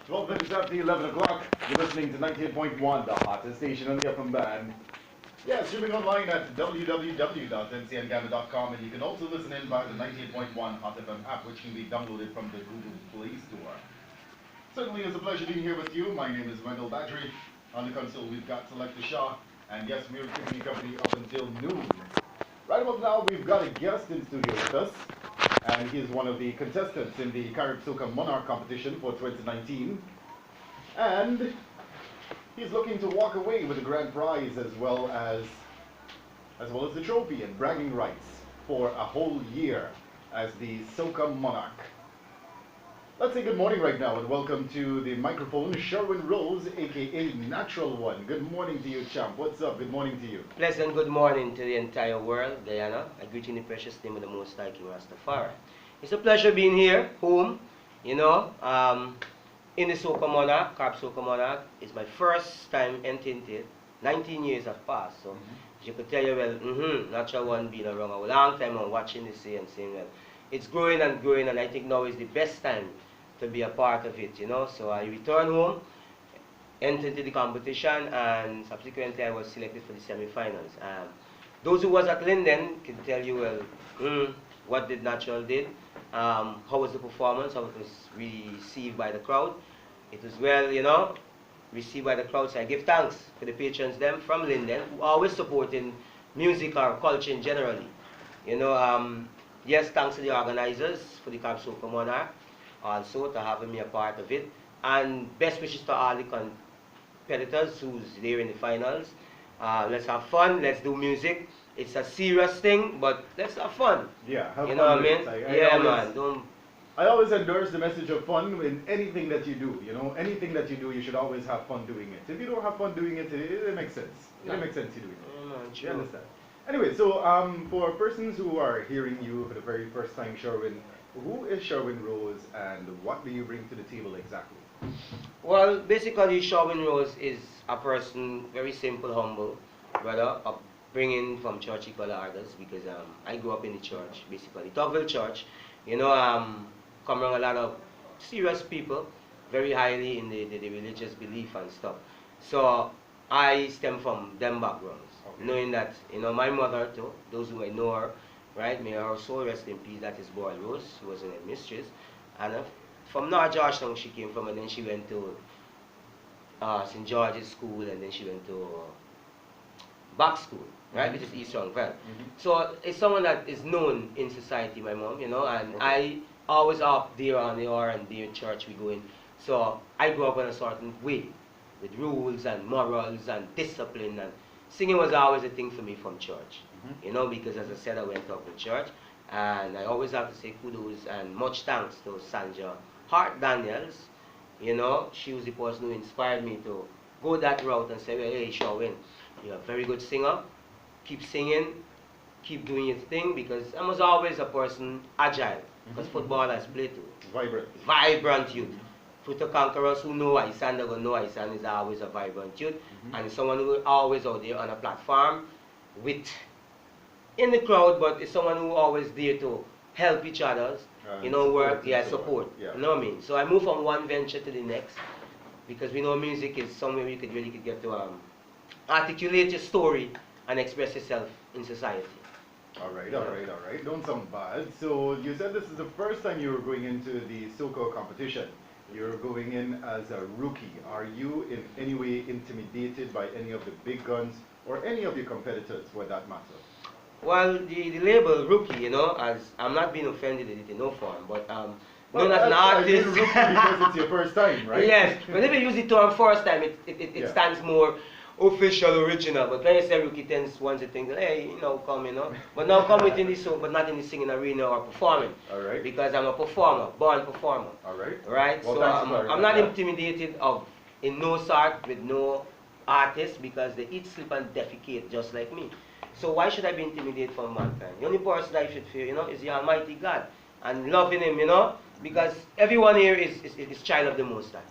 12 minutes after 11 o'clock, you're listening to 98.1, the hottest station on the FM band. Yeah, streaming online at www.ncngama.com, and you can also listen in via the 98.1 Hot FM app, which can be downloaded from the Google Play Store. Certainly, it's a pleasure being here with you. My name is Wendell Badri. On the console, we've got Selecta Shaw, and yes, we're keeping you company up until noon. Right about now, we've got a guest in studio with us, and he is one of the contestants in the Carib Soca Monarch competition for 2019. And he's looking to walk away with the grand prize as well as the trophy and bragging rights for a whole year as the Soca Monarch. Let's say good morning right now and welcome to the microphone, Sherwin Rose, aka Natural One. Good morning to you, champ. What's up? Good morning to you. Pleasant good morning to the entire world, Guyana. I greet you in the precious name of the Most High King Rastafari. It's a pleasure being here, home, in the Soca Monarch, Carib Soca Monarch. It's my first time entering it. 19 years have passed, so as you could tell you, well, Natural One being around a long time and watching this and saying, well, it's growing, and I think now is the best time to be a part of it, So I returned home, entered into the competition, and subsequently I was selected for the semi-finals. Those who was at Linden can tell you, well, what did Natural did, how was the performance, how it was received by the crowd. It was well, received by the crowd, so I give thanks to the patrons them from Linden, who are always supporting music or culture in generally. Yes, thanks to the organizers for the Carib Soca Monarch, also to having me a part of it. And best wishes to all the competitors who's there in the finals. Let's have fun, let's do music. It's a serious thing, but let's have fun. Yeah, have you fun know what I with mean? it. Man. I always endorse the message of fun in anything that you do. Anything that you do, you should always have fun doing it. If you don't have fun doing it, it makes sense. It makes sense you doing it. You understand? Anyway, so for persons who are hearing you for the very first time, Sherwin, who is Sherwin Rose and what do you bring to the table exactly? Well, basically, Sherwin Rose is a person, very simple, humble, brother, upbringing from Church Equalarders, because I grew up in the church, basically, Tocqueville Church. Come around a lot of serious people, very highly in the religious belief and stuff. So I stem from them backgrounds, knowing that, my mother too, those who I know her, right, may her soul rest in peace, that is Boyle Rose, who was an mistress. And from North Georgetown she came from, and then she went to St. George's School, and then she went to Back School, right, which is East Rangville. So it's someone that is known in society, my mom, and I always up there on the R&D church we go in. So I grew up in a certain way, with rules and morals and discipline, and singing was always a thing for me from church. Because as I said, I went up in church, and I always have to say kudos and much thanks to Sandra Hart Daniels. She was the person who inspired me to go that route and say, well, hey, Sherwin, you're a very good singer, keep singing, keep doing your thing, because I was always a person agile, because footballers play too. Vibrant youth. Future conquerors who know Isan, they're going to know Isan is always a vibrant youth, and someone who is always out there on a platform in the crowd, but it's someone who always there to help each other, work, support. Yeah. You know what I mean? So I move from one venture to the next, because we know music is somewhere you could really get to articulate your story and express yourself in society. All right. Don't sound bad. So you said this is the first time you were going into the Soca competition. You're going in as a rookie. Are you in any way intimidated by any of the big guns or any of your competitors for that matter? Well, the label rookie, as I'm not being offended with it in no form, but known as an artist. Rookie because it's your first time, right? Yes. Whenever you use the term first time, it stands more official, original. But when you say rookie, tends one to think, hey, come, But now come within this song, but not in the singing arena or performing. All right. Because I'm a performer, born performer. All right. Right. Well, so I'm not intimidated in no sort with no artist, because they eat, sleep, and defecate just like me. So why should I be intimidated from mankind? The only person I should fear, is the Almighty God, and loving Him, because everyone here is child of the Most High.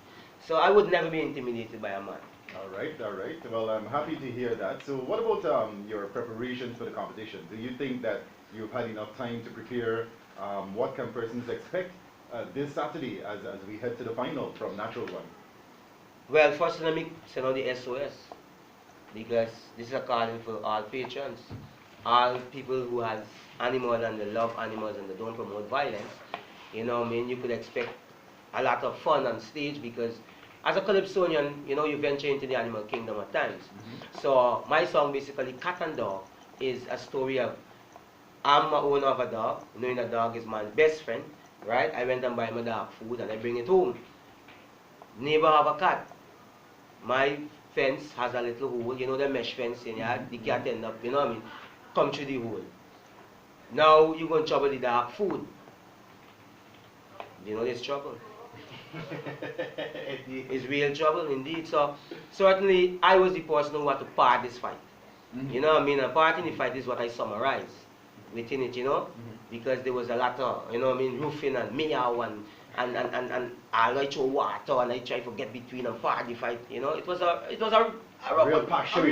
So I would never be intimidated by a man. All right. Well, I'm happy to hear that. So what about your preparations for the competition? Do you think that you've had enough time to prepare? What can persons expect this Saturday as we head to the final from Natural One? Well, first let me send out the SOS, because this is a calling for all patrons, all people who has animals and they love animals and they don't promote violence. You know what I mean? You could expect a lot of fun on stage, because as a Calypsonian, you know, you venture into the animal kingdom at times. So my song, basically Cat and Dog, is a story of, I'm a owner of a dog, knowing a dog is my best friend, right? I went and buy my dog food and I bring it home. Neighbor have a cat. My fence has a little hole, you know, the mesh fence in yard, the cat end up, you know what I mean, come through the hole. Now you go and trouble the dog food. You know there's trouble. It's real trouble indeed. So certainly I was the person who had to part this fight. You know what I mean? And part in the fight is what I summarize within it, you know, because there was a lot of, you know what I mean, roofing and meow and I like to water and I try to get between and part the fight, you know. It was a Real passion.